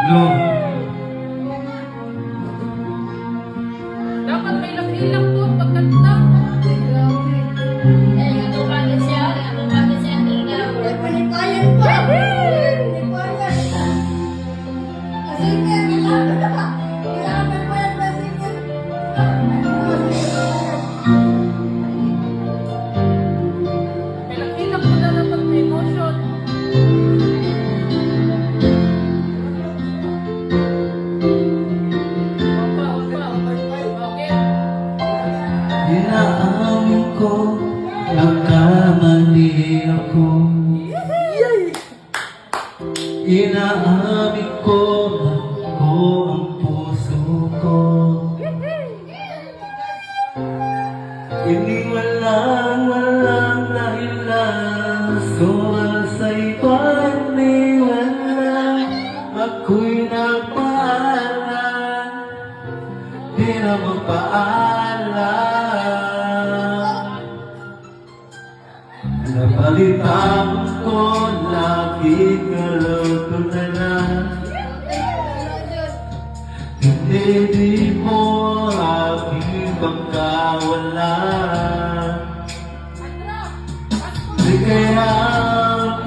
No. Dapat may ilang po pagkanta. Panipayan pa! Panipayan! Sige, kailangan pa yan na sige. May ilang po na dapat may emotion. Okay. Inaamin ko, nagkamali ako. Inaamin ko, ako ang puso ko. Walang dahilan, sumasay paniwala. Ako'y nagpaalam, di na magpaalam. Napalitan ko, lagi kalauto na lang. Hindi di mo aking pagkawalan. Di kaya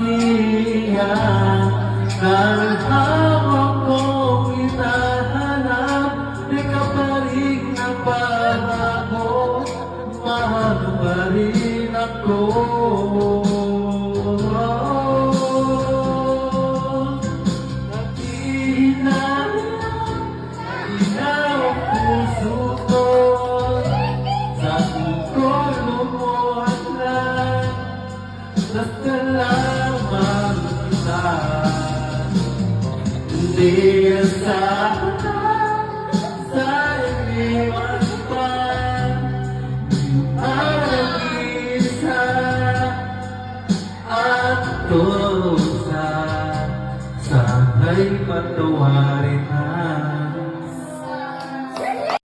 iiyak, dahil hawak kong itahanap. Di ka pa rin nagbabago, mahal pa rin ako. Ikaw ang puso ko, sa puso lumuhat lang. Basta lamang kita, hindi asahan sa iniwan pa. Ang isa at tusa, sana'y patawarin na.